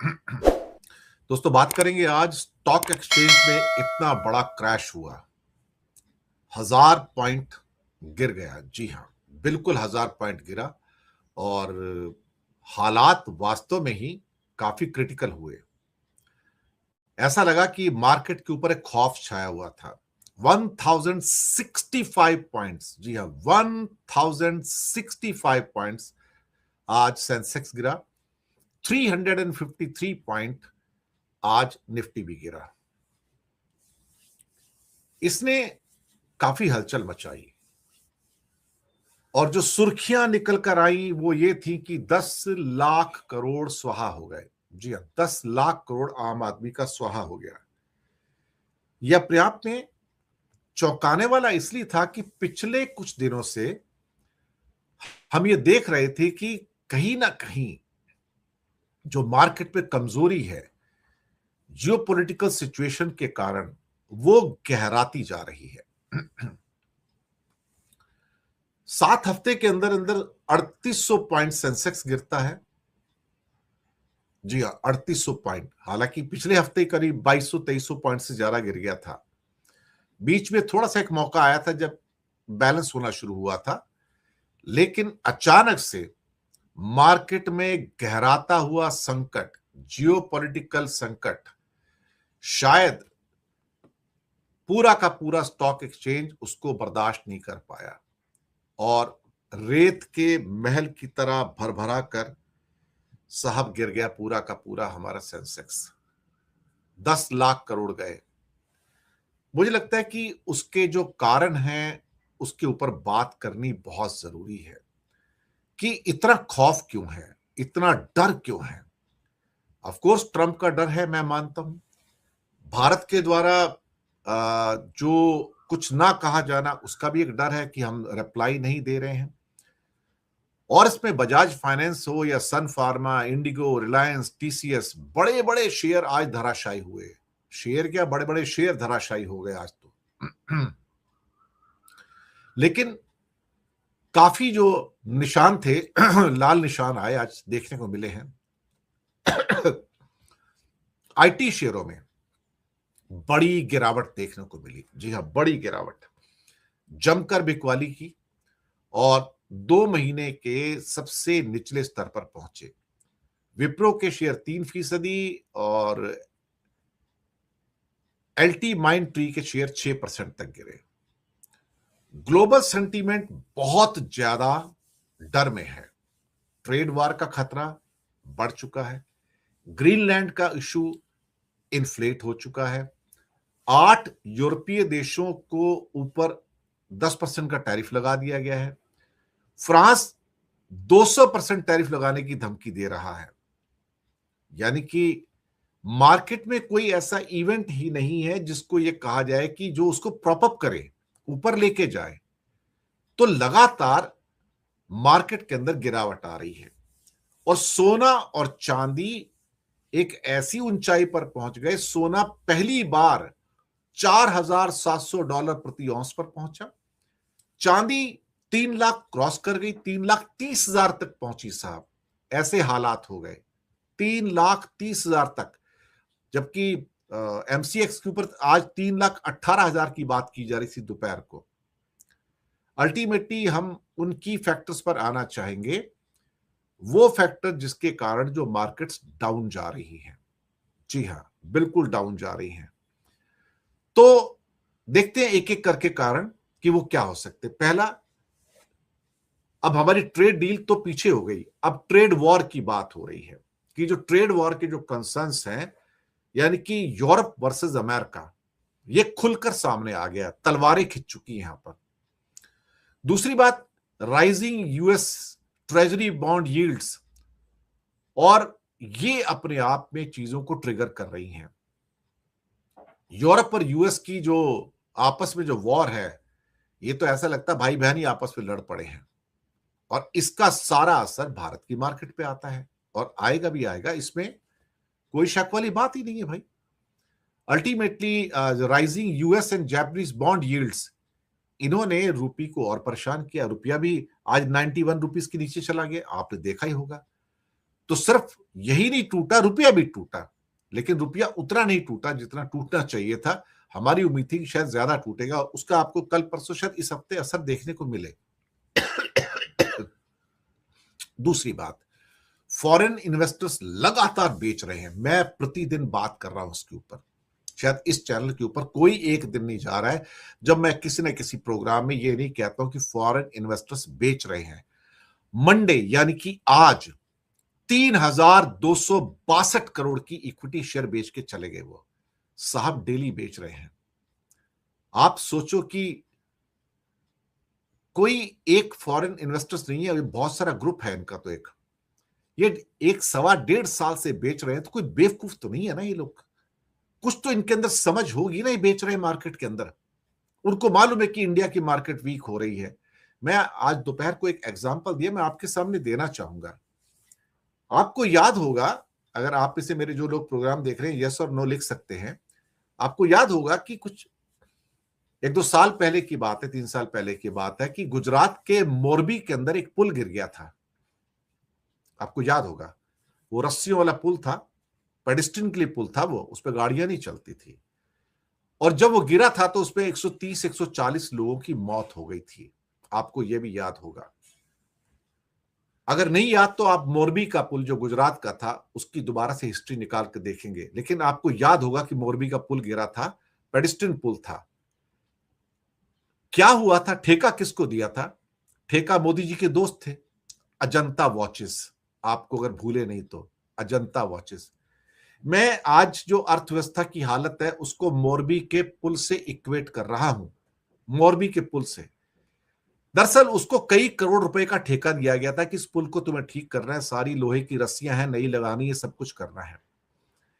दोस्तों बात करेंगे आज स्टॉक एक्सचेंज में इतना बड़ा क्रैश हुआ। 1000 पॉइंट गिर गया। जी हाँ, बिल्कुल 1000 पॉइंट गिरा और हालात वास्तव में ही काफी क्रिटिकल हुए। ऐसा लगा कि मार्केट के ऊपर एक खौफ छाया हुआ था। 1065 पॉइंट्स, जी हाँ 1065 पॉइंट्स आज सेंसेक्स गिरा। 353 पॉइंट आज निफ्टी भी गिरा। इसने काफी हलचल मचाई और जो सुर्खियां निकल कर आई वो ये थी कि 10 लाख करोड़ स्वाहा हो गए। जी हाँ, 10 लाख करोड़ आम आदमी का स्वाहा हो गया। यह अपने आप में चौंकाने वाला इसलिए था कि पिछले कुछ दिनों से हम ये देख रहे थे कि कहीं ना कहीं जो मार्केट में कमजोरी है जियोपॉलिटिकल सिचुएशन के कारण वो गहराती जा रही है। 7 हफ्ते के अंदर अंदर 3800 पॉइंट सेंसेक्स गिरता है। जी हाँ, 3800 पॉइंट। हालांकि पिछले हफ्ते करीब 2200-2300 पॉइंट से ज्यादा गिर गया था। बीच में थोड़ा सा एक मौका आया था जब बैलेंस होना शुरू हुआ था, लेकिन अचानक से मार्केट में गहराता हुआ संकट, जियोपॉलिटिकल संकट, शायद पूरा का पूरा स्टॉक एक्सचेंज उसको बर्दाश्त नहीं कर पाया और रेत के महल की तरह भरभरा कर साहब गिर गया पूरा का पूरा हमारा सेंसेक्स। 10 लाख करोड़ गए। मुझे लगता है कि उसके जो कारण हैं उसके ऊपर बात करनी बहुत जरूरी है कि इतना खौफ क्यों है, इतना डर क्यों है। ऑफ कोर्स ट्रंप का डर है, मैं मानता हूं। भारत के द्वारा जो कुछ ना कहा जाना उसका भी एक डर है कि हम रिप्लाई नहीं दे रहे हैं। और इसमें बजाज फाइनेंस हो या सन फार्मा, इंडिगो, रिलायंस, टीसीएस, बड़े बड़े शेयर आज धराशायी हुए। शेयर क्या, बड़े बड़े शेयर धराशायी हो गए आज तो। लेकिन काफी जो निशान थे लाल निशान आए आज देखने को मिले हैं। आईटी शेयरों में बड़ी गिरावट देखने को मिली। जी हाँ, बड़ी गिरावट, जमकर बिकवाली की और 2 महीने के सबसे निचले स्तर पर पहुंचे। विप्रो के शेयर 3% और एलटी माइंड ट्री के शेयर 6% तक गिरे। ग्लोबल सेंटीमेंट बहुत ज्यादा डर में है। ट्रेड वार का खतरा बढ़ चुका है। ग्रीनलैंड का इशू इन्फ्लेट हो चुका है। 8 यूरोपीय देशों को ऊपर 10% का टैरिफ लगा दिया गया है। फ्रांस 200% टैरिफ लगाने की धमकी दे रहा है। यानी कि मार्केट में कोई ऐसा इवेंट ही नहीं है जिसको यह कहा जाए कि जो उसको प्रॉप अप करे, ऊपर लेके जाए। तो लगातार मार्केट के अंदर गिरावट आ रही है और सोना और चांदी एक ऐसी ऊंचाई पर पहुंच गए। सोना पहली बार $4700 प्रति औंस पर पहुंचा। चांदी 3 लाख क्रॉस कर गई, 3,30,000 तक पहुंची साहब। ऐसे हालात हो गए 3,30,000 तक। जबकि एमसीएक्स के ऊपर आज 3,18,000 की बात की जा रही थी दोपहर को। अल्टीमेटली हम उनकी फैक्टर्स पर आना चाहेंगे, वो फैक्टर जिसके कारण जो मार्केट्स डाउन जा रही हैं। जी हां, बिल्कुल डाउन जा रही हैं। तो देखते हैं एक एक करके कारण कि वो क्या हो सकते। पहला, अब हमारी ट्रेड डील तो पीछे हो गई, अब ट्रेड वॉर की बात हो रही है कि जो ट्रेड वॉर के जो कंसर्न्स हैं, यानी कि यूरोप वर्सेस अमेरिका, ये खुलकर सामने आ गया। तलवारें खिंच चुकी हैं यहां पर। दूसरी बात, rising US treasury bond yields, और ये अपने आप में चीजों को ट्रिगर कर रही हैं। यूरोप और यूएस की जो आपस में जो वॉर है, ये तो ऐसा लगता है भाई बहन ही आपस में लड़ पड़े हैं और इसका सारा असर भारत की मार्केट पे आता है और आएगा भी आएगा, इसमें कोई शक वाली बात ही नहीं है भाई। Ultimately rising US and Japanese bond yields, इन्होंने रूपी को और परेशान किया। रुपया भी आज 91 रुपीस के नीचे चला गया, आपने देखा ही होगा। तो सिर्फ यही नहीं टूटा, रुपया भी टूटा, लेकिन रुपया उतना नहीं टूटा जितना टूटना चाहिए था। हमारी उम्मीद थी कि शायद ज्यादा टूटेगा, उसका आपको कल परसों शायद इस हफ्ते असर देखने को मिले। दूसरी बात, फॉरेन इन्वेस्टर्स लगातार बेच रहे हैं। मैं प्रतिदिन बात कर रहा हूं उसके ऊपर, शायद इस चैनल के ऊपर कोई एक दिन नहीं जा रहा है जब मैं किसी न किसी प्रोग्राम में ये नहीं कहता हूं कि फॉरेन इन्वेस्टर्स बेच रहे हैं। मंडे यानी कि आज 3,262 करोड़ की इक्विटी शेयर बेच के चले गए। वो साहब डेली बेच रहे हैं। आप सोचो कि कोई एक फॉरेन इन्वेस्टर्स नहीं है, अभी बहुत सारा ग्रुप है इनका। तो ये 1.25-1.5 साल से बेच रहे हैं, तो कोई बेवकूफ तो नहीं है ना ये लोग। कुछ तो इनके अंदर समझ होगी ना, ये बेच रहे हैं मार्केट के अंदर। उनको मालूम है कि इंडिया की मार्केट वीक हो रही है। मैं आज दोपहर को एक एग्जांपल दिया, मैं आपके सामने देना चाहूंगा। आपको याद होगा, अगर आप इसे मेरे जो लोग प्रोग्राम देख रहे हैं यस और नो लिख सकते हैं, आपको याद होगा कि कुछ 1-2 साल पहले की बात है, 3 साल पहले की बात है कि गुजरात के मोरबी के अंदर एक पुल गिर गया था। आपको याद होगा, वो रस्सियों वाला पुल था, पेडेस्ट्रियन के लिए पुल था, वो उस पर गाड़ियां नहीं चलती थी। और जब वो गिरा था तो उस पर 130-140 लोगों की मौत हो गई थी। आपको यह भी याद होगा। अगर नहीं याद तो आप मोरबी का पुल जो गुजरात का था उसकी दोबारा से हिस्ट्री निकाल के देखेंगे, लेकिन आपको याद होगा कि मोरबी का पुल गिरा था, पेडेस्ट्रियन पुल था। क्या हुआ था, ठेका किसको दिया था? ठेका मोदी जी के दोस्त थे, अजंता वॉचेस। आपको अगर भूले नहीं तो अजंता वॉचेस। मैं आज जो अर्थव्यवस्था की हालत है उसको मोरबी के पुल से इक्वेट कर रहा हूं, मोरबी के पुल से। दरअसल उसको कई करोड़ रुपए का ठेका दिया गया था कि इस पुल को तुम्हें ठीक करना है, सारी लोहे की रस्सियां हैं, नई लगानी है, सब कुछ करना है।